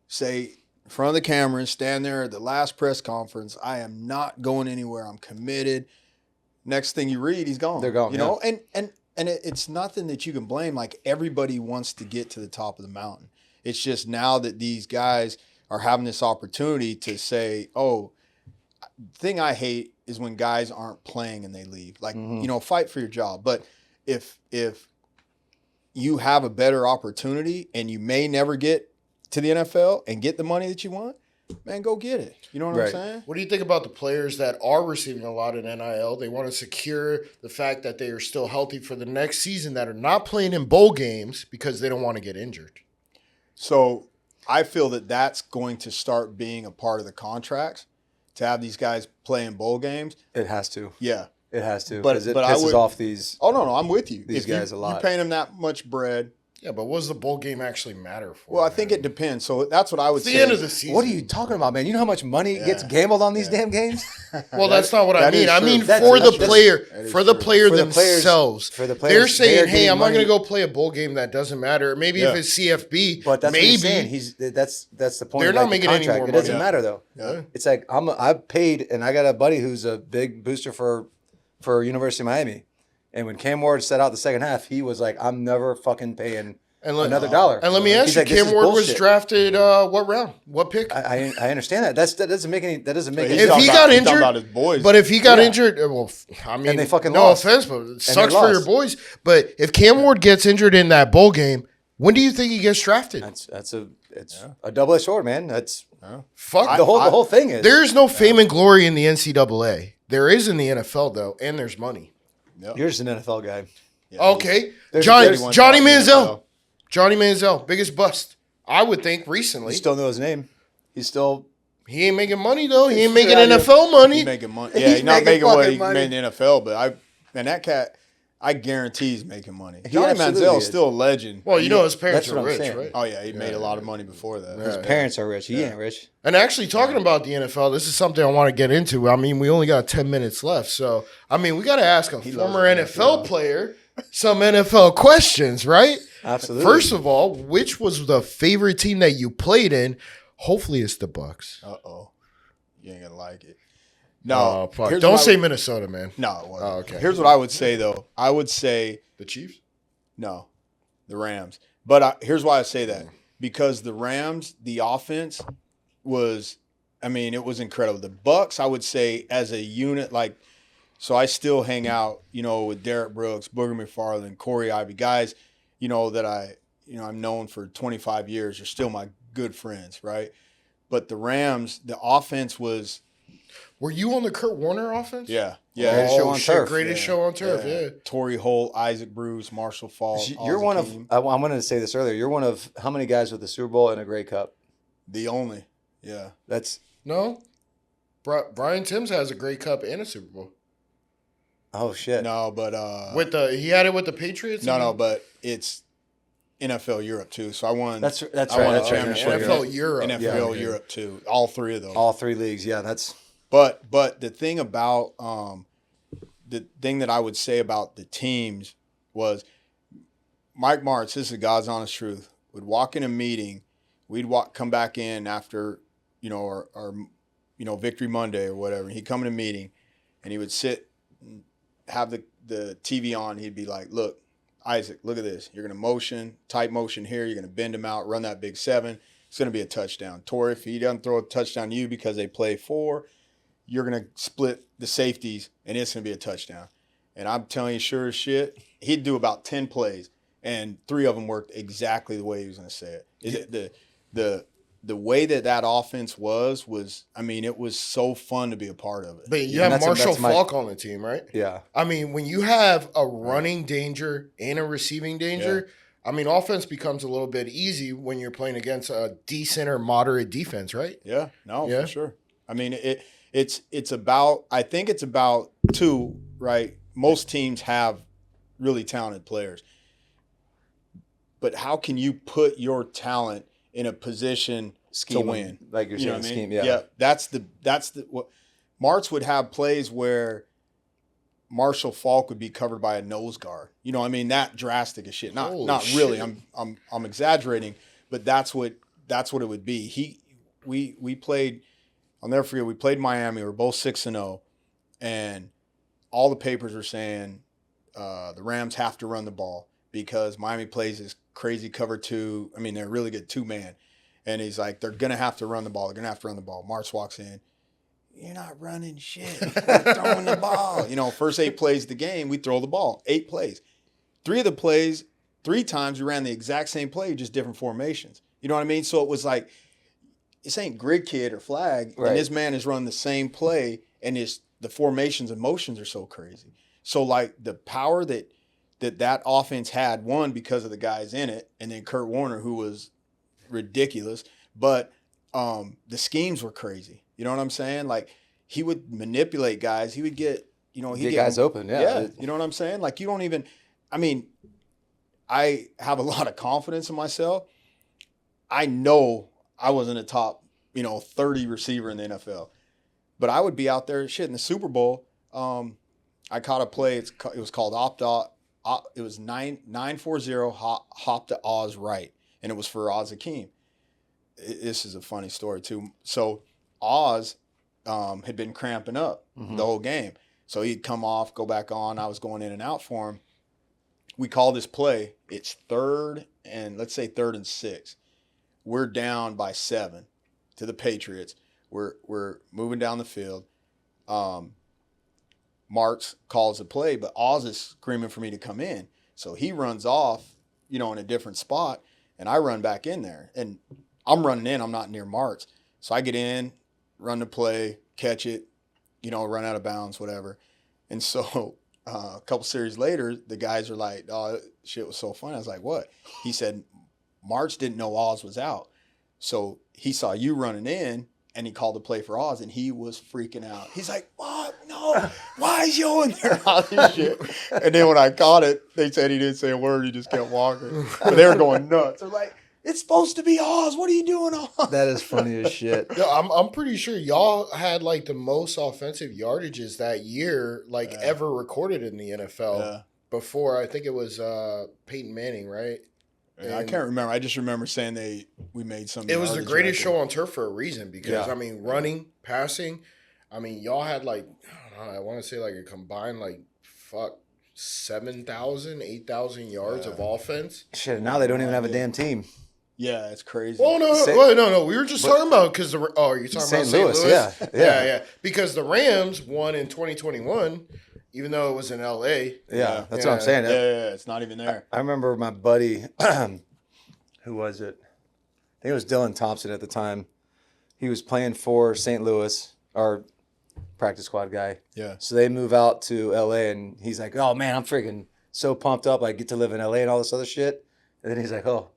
say in front of the camera and stand there at the last press conference. I am not going anywhere. I'm committed. Next thing you read, he's gone. They're gone, You know, and it's nothing that you can blame. Like everybody wants to get to the top of the mountain. It's just now that these guys are having this opportunity to say, oh. The thing I hate is when guys aren't playing and they leave. Like, fight for your job. But if you have a better opportunity and you may never get to the NFL and get the money that you want, man, go get it. You know what Right. I'm saying? What do you think about the players that are receiving a lot in NIL? They want to secure the fact that they are still healthy for the next season that are not playing in bowl games because they don't want to get injured. So I feel that that's going to start being a part of the contracts to have these guys play in bowl games. It has to. Yeah. It has to. But- Because it but I pisses would- off these. Oh, no, I'm with you. These If guys a you're lot. paying them that much bread. Yeah, but what does the bowl game actually matter for? Well, I think it depends. So that's what I would It's say. the end of the season. What are you talking about, man? You know how much money gets Yeah. gambled on these Yeah. damn games? Well, that's not what I that is mean. I true. mean That's- for the that's- player, that is for the true. player For the players- themselves. for the players, They're they are saying, "Hey, getting I'm not going to money. go play a bowl game that doesn't matter. Maybe Yeah. if it's CFB, But that's what he's saying. maybe." That's the point. They're of not like the making any contract. more It doesn't money. matter though. Yeah. It's like I paid, and I got a buddy who's a big booster for University of Miami, and when Cam Ward set out the second half, he was like, "I'm never fucking paying another $1." And let me ask He's you, like, "This Cam is Ward was bullshit." drafted what round? What pick? I understand that. That doesn't make any. That doesn't make He's any If talking he about- got he's talking injured- about his boys. But if he got Yeah. injured, well, I mean, And they fucking no lost. offense, but it sucks they for your lost. boys. But if Cam Ward gets injured in that bowl game, when do you think he gets drafted? It's a double-edged sword, man. That's Fuck the whole thing is. There is no fame and glory in the NCAA. There is in the NFL though, and there's money. You're just an NFL guy. Yeah, Okay, There's Johnny 31,000 Manziel, Johnny Manziel, biggest bust. I would think recently. You still know his name. He's still. He ain't making money though. He ain't He's making out here. NFL money. He's making money. He's Yeah, he's not making making what fucking he money. made in the NFL, but that cat, I guarantee he's making money. He Johnny absolutely Manziel is is. still a legend. Well, you know his parents That's are what I'm rich, saying. right? Oh yeah, he made a lot of money before that. Yeah. Parents are rich. He ain't rich. And actually, talking about the NFL, this is something I want to get into. I mean, we only got 10 minutes left. So, I mean, we got to ask a loves former the NFL NFL. player some NFL questions, right? Absolutely. First of all, which was the favorite team that you played in? Hopefully, it's the Bucks. Uh-oh. You ain't gonna like it. No. Oh, fuck. here's Don't what I say would- Minnesota, man. No, it wasn't. Oh, okay. Here's what I would say though. I would say The Chiefs? no, the Rams. But here's why I say that. Because the Rams, the offense was, I mean, it was incredible. The Bucks, I would say, as a unit, like, so I still hang out, with Derek Brooks, Booger McFarland, Corey Ivy, guys, that I'm known for 25 years. Are still my good friends, right? But the Rams, the offense was, Were you on the Kurt Warner offense? yeah. Greatest show on turf. Greatest show on turf, yeah. Torrey Holt, Isaac Bruce, Marshall Falk. You're one of. I wanted to say this earlier. You're one of how many guys with a Super Bowl and a Grey Cup? the only, yeah. That's. No? Brian Timms has a Grey Cup and a Super Bowl. Oh shit. No, but He had it with the Patriots? no, but it's NFL Europe too. So I won. That's right. I won That's a right. championship. NFL Europe. NFL Yeah, okay. Europe too. All three of those. All three leagues. Yeah, that's. But the thing about the thing that I would say about the teams was Mike Martz, this is God's honest truth, would walk in a meeting, we'd come back in after, our Victory Monday or whatever. He'd come in a meeting and he would sit and have the TV on. He'd be like, look, Isaac, look at this. You're going to tight motion here. You're going to bend him out, run that big 7. It's going to be a touchdown. Torrey, if he doesn't throw a touchdown to you because they play 4, you're going to split the safeties, and it's going to be a touchdown. And I'm telling you, sure as shit, he'd do about 10 plays, and 3 of them worked exactly the way he was going to say it. Is it the way that offense was, I mean, it was so fun to be a part of it. But you And have Marshall that's my- Falk on the team, right? Yeah. I mean, when you have a running danger and a receiving danger, I mean, offense becomes a little bit easy when you're playing against a decent or moderate defense, right? Yeah, no, Yeah. for sure. I mean, it's about, I think it's about 2, right? Most teams have really talented players. But how can you put your talent in a position to win? Like you're You know saying, what I mean? scheme. Yeah. That's the what Martz would have plays where Marshall Falk would be covered by a nose guard. You know what I mean? That drastic as shit. Not Holy really. shit. I'm exaggerating, but that's what it would be. We played, I'll never forget, we played Miami. We were both 6-0, and all the papers were saying the Rams have to run the ball because Miami plays this crazy cover 2. I mean, they're really good 2-man. And he's like, they're going to have to run the ball. They're going to have to run the ball. Martz walks in. You're not running shit. You're throwing the ball. First 8 plays of the game, we throw the ball. 8 plays. 3 of the plays, 3 times we ran the exact same play, just different formations. You know what I mean? So it was like, this ain't grid kid or flag. Right. And this man is running the same play, and the formations and motions are so crazy. So, like, the power that offense had, one, because of the guys in it, and then Kurt Warner, who was ridiculous. But the schemes were crazy. You know what I'm saying? Like he would manipulate guys. He would get, you know, Get guys open. Yeah. You know what I'm saying? Like you don't even. I mean, I have a lot of confidence in myself. I know I wasn't a top, 30 receiver in the NFL, but I would be out there shit in the Super Bowl. I caught a play. It was called it was 940 hop to Oz right, and it was for Oz Hakeem. This is a funny story too. So Oz had been cramping up the whole game, so he'd come off, go back on. I was going in and out for him. We call this play. It's 3rd and 6. We're down by 7 to the Patriots. We're moving down the field. Marks calls the play, but Oz is screaming for me to come in. So he runs off, in a different spot, and I run back in there. And I'm running in. I'm not near Marks. So I get in, run the play, catch it, run out of bounds, whatever. And so a couple series later, the guys are like, oh, shit was so funny. I was like, what? He said, March didn't know Oz was out. So he saw you running in, and he called the play for Oz, and he was freaking out. He's like, what? No, why is you in there? All this shit. And then when I caught it, they said he didn't say a word. He just kept walking. But they were going nuts. They're like, it's supposed to be Oz. What are you doing, Oz? That is funny as shit. Yeah, I'm pretty sure y'all had like the most offensive yardages that year, ever recorded in the NFL. Yeah. Before, I think it was Peyton Manning, right? Yeah, I can't remember. I just remember saying we made some. It was the yardage greatest record. show on turf for a reason because, Yeah. running, passing, y'all had I don't know, I want to say a combined 7,000, 8,000 yards of offense. Shit, now they don't even have a damn team. Yeah, it's crazy. Well, no. We were just talking about because you're talking about St. Louis? Yeah. Because the Rams won in 2021, even though it was in LA. Yeah, that's what I'm saying. Yeah, it's not even there. I remember my buddy, who was it? I think it was Dylan Thompson at the time. He was playing for St. Louis, our practice squad guy. Yeah. So they move out to LA, and he's like, oh, man, I'm freaking so pumped up. I get to live in LA and all this other shit. And then he's like, oh,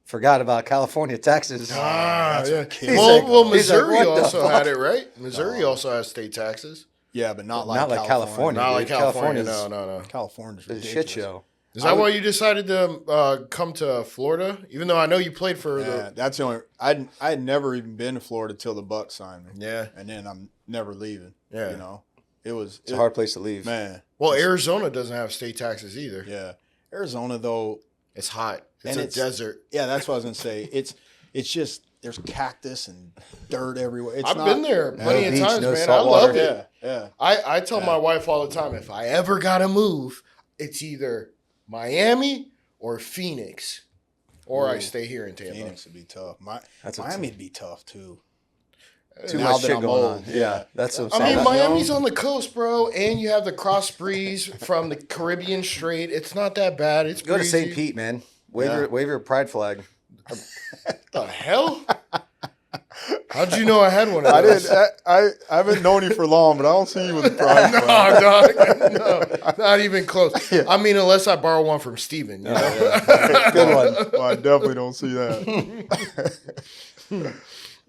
forgot about California taxes. Yeah. He's Missouri like, what the also fuck? had it, right? Missouri also has state taxes. Yeah, but not Not like California. Not like dude. California. California's No. California's a ridiculous. shit show. Is that why you decided to come to Florida? Even though I know you played for Yeah, that's the only. I had never even been to Florida till the Bucs signed me. Yeah. And then I'm never leaving. Yeah. It's a hard place to leave. Man. Well, Arizona doesn't have state taxes either. Yeah. Arizona though. It's hot. It's And a desert. Yeah, that's what I was gonna say. It's just there's cactus and dirt everywhere. It's I've not, been there plenty of beach, times, no man. I salt love water. it. Yeah. I tell my wife all the time, if I ever gotta move, it's either Miami or Phoenix, or I stay here in Tampa. Phoenix would be tough. That's Miami'd be tough too. Too Now much that shit I'm going old, on. Yeah, that's what I I'm mean, saying. Miami's on the coast, bro, and you have the cross breeze from the Caribbean Strait. It's not that bad. It's Go to breezy. St. Pete, man. Wave your pride flag. The hell? How'd you know I had one of I those? didn't. I haven't known you for long, but I don't see you with a pride flag. No, dog. No, not even close. I mean, unless I borrow one from Steven. You know? Good one. Well, I definitely don't see that.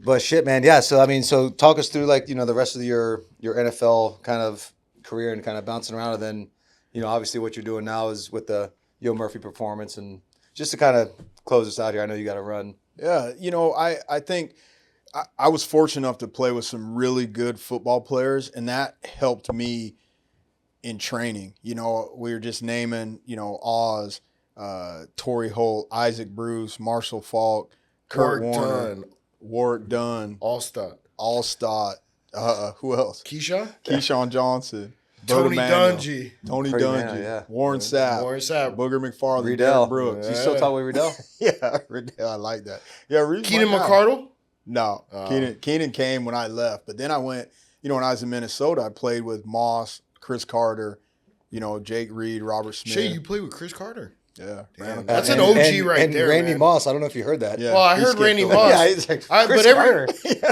But shit, man. Yeah. So, I mean, talk us through the rest of your NFL kind of career and kind of bouncing around. And then, obviously what you're doing now is with the Yo Murphy performance. And just to kind of close us out here, I know you got to run. Yeah. I think I was fortunate enough to play with some really good football players, and that helped me in training. We were just naming, Oz, Torrey Holt, Isaac Bruce, Marshall Falk, Kurt Warner, Warwick Dunn, Allstott. Who else? Keyshawn Johnson, Tony Manuel, Dungy. Tony Pretty Dungy, man, yeah. Warren Sapp, Booger McFarland, Riedel. Derek Brooks. You still talk with Riedel? Yeah, Riedel, I like that. Yeah, Reed's Keenan my guy. McCardle. No, Keenan came when I left, but then I went. When I was in Minnesota, I played with Moss, Chris Carter, Jake Reed, Robert Smith. Shit, you played with Chris Carter. Yeah, Damn, that's an OG right and there, Randy man. Moss. I don't know if you heard that. Yeah. Well, I he heard skipped Randy away. Moss. Yeah, he's like, But Carter.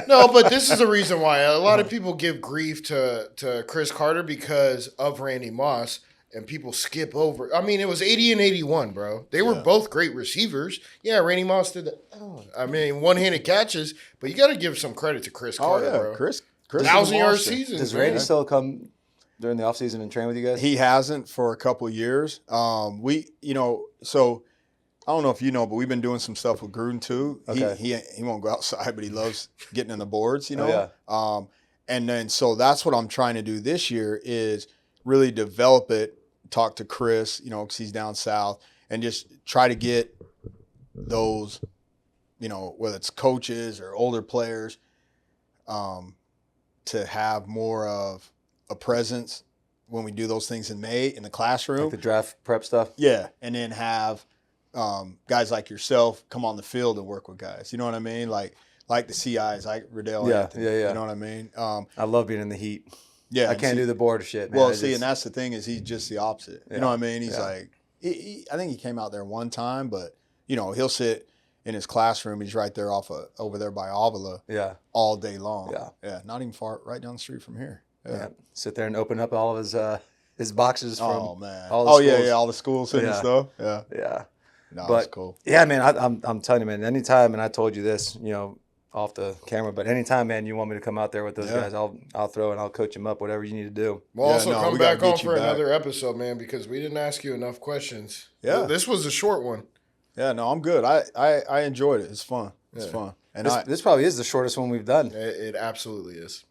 No, but this is the reason why a lot of people give grief to Chris Carter because of Randy Moss. and people skip over. I mean, it was 80 and 81, bro. They were both great receivers. Yeah, Randy Moss did one-handed catches, but you got to give some credit to Chris Carter, bro. Chris 1,000-yard season. Does Randy still come during the offseason and train with you guys? He hasn't for a couple of years. So I don't know if you know, but we've been doing some stuff with Gruden too. Okay. He won't go outside, but he loves getting in the boards, Oh, and then so that's what I'm trying to do this year is really develop it, talk to Chris, because he's down south, and just try to get those, whether it's coaches or older players, to have more of a presence when we do those things in May in the classroom. Like the draft prep stuff? Yeah, and then have guys like yourself come on the field and work with guys. You know what I mean? Like the CIs, like Riddell. Yeah, Anthony, yeah. You know what I mean? I love being in the heat. Yeah, I can't do the board shit, man. Well, and that's the thing is he's just the opposite. Yeah, you know what I mean? He's yeah. like, I think he came out there one time, but he'll sit in his classroom. He's right there over there by Avila. Yeah. All day long. Yeah. Not even far, right down the street from here. Yeah. Sit there and open up all of his boxes from all the schools. All the schools and stuff. Yeah. Yeah. No, But that's cool. yeah, man, I'm telling you, man, anytime, and I told you this, off the camera, but anytime, man, you want me to come out there with those guys, I'll throw and I'll coach them up, whatever you need to do. We'll also come we back gotta on get you for back. another episode, man, because we didn't ask you enough questions. Yeah. This was a short one. Yeah, no, I'm good. I enjoyed it. It's fun. It's fun. And This probably is the shortest one we've done. It absolutely is.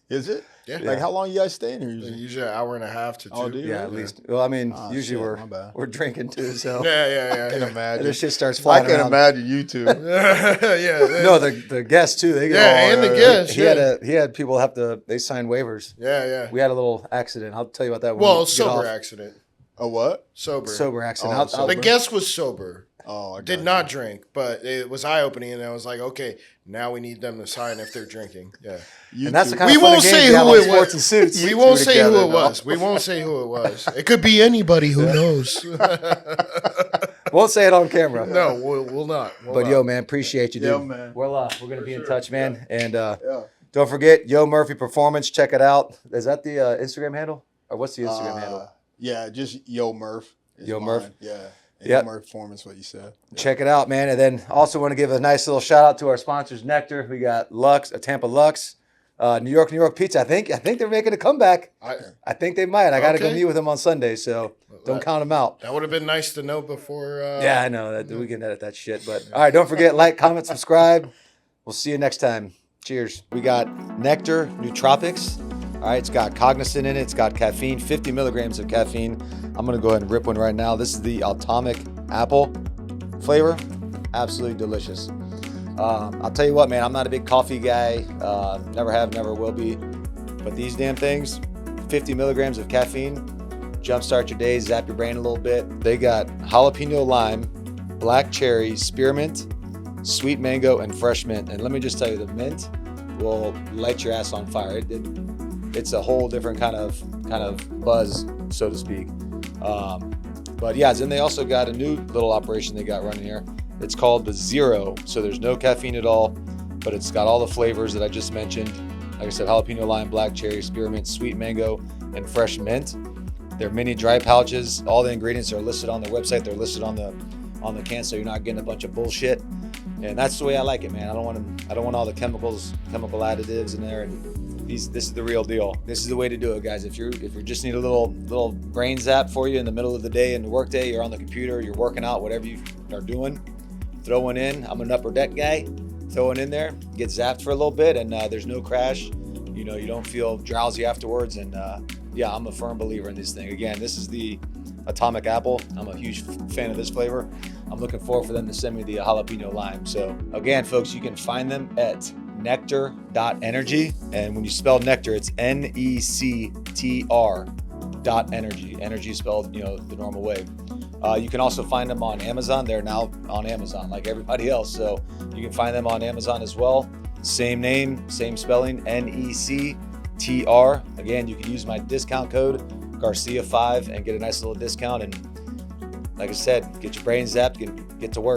Is it? Yeah. Like how long you guys stay in here usually? Usually an hour and a half to 2. Oh, do you? Yeah, at least. Well, I mean, usually my bad. we're drinking too, so Yeah. I can imagine. this shit starts I flying can around. imagine you two. yeah. No, the guests too. They and the guests. He had people they signed waivers. Yeah. We had a little accident. I'll tell you about that. When Well, we get sober off. accident. A what? Sober accident. Oh, I'll- sober. The guest was sober. Oh, I got Did you. not drink, but it was eye opening, and I was like, okay, now we need them to sign if they're drinking. Yeah. You And that's two. the kind We of fun won't game say you have who on it sports was. and suits. We won't say who together, it no. was. We won't say who it was. It could be anybody. Who knows? Won't say it on camera. No, we'll not. But yo, man, appreciate you, dude. Yeah, man. We're gonna be in touch, man. And Yeah. don't forget, Yo Murphy Performance. Check it out. Is that the Instagram handle, or what's the Instagram handle? Yeah, just Yo Murph. is Yo mine. Murph? Yeah. Yep. Yo Murph Performance, what you said. Yeah. Check it out, man. And then also want to give a nice little shout out to our sponsors, Nectar. We got Lux, Tampa Lux, New York Pizza. I think they're making a comeback. I think they might. I got to go Okay. meet with them on Sunday, so don't count them out. That would have been nice to know before. Yeah, I know that we can edit that shit. But all right, don't forget, like, comment, subscribe. We'll see you next time. Cheers. We got Nectar Nootropics. All right, it's got cognizant in it. It's got caffeine, 50 milligrams of caffeine. I'm going to go ahead and rip one right now. This is the Atomic Apple flavor. Absolutely delicious. I'll tell you what, man, I'm not a big coffee guy. Never have, never will be. But these damn things, 50 milligrams of caffeine, jumpstart your day, zap your brain a little bit. They got jalapeno lime, black cherry, spearmint, sweet mango, and fresh mint. And let me just tell you, the mint will light your ass on fire. It's a whole different kind of buzz, so to speak. But yeah, then they also got a new little operation they got running here. It's called the Zero. So there's no caffeine at all, but it's got all the flavors that I just mentioned. Like I said, jalapeno lime, black cherry, spearmint, sweet mango, and fresh mint. They're mini dry pouches. All the ingredients are listed on their website. They're listed on the can, so you're not getting a bunch of bullshit. And that's the way I like it, man. I don't want all the chemical additives in there. And this is the real deal. This is the way to do it, guys. If you just need a little brain zap for you in the middle of the day, in the work day, you're on the computer, you're working out, whatever you are doing, throw one in. I'm an upper deck guy. Throw one in there, get zapped for a little bit, and there's no crash. You don't feel drowsy afterwards. And yeah, I'm a firm believer in this thing. Again, this is the Atomic Apple. I'm a huge fan of this flavor. I'm looking forward for them to send me the jalapeno lime. So again, folks, you can find them at nectar.energy. And when you spell nectar, it's NECTR.energy. Energy spelled, the normal way. You can also find them on Amazon. They're now on Amazon like everybody else. So you can find them on Amazon as well. Same name, same spelling, NECTR. Again, you can use my discount code Garcia5 and get a nice little discount. And like I said, get your brain zapped, get to work.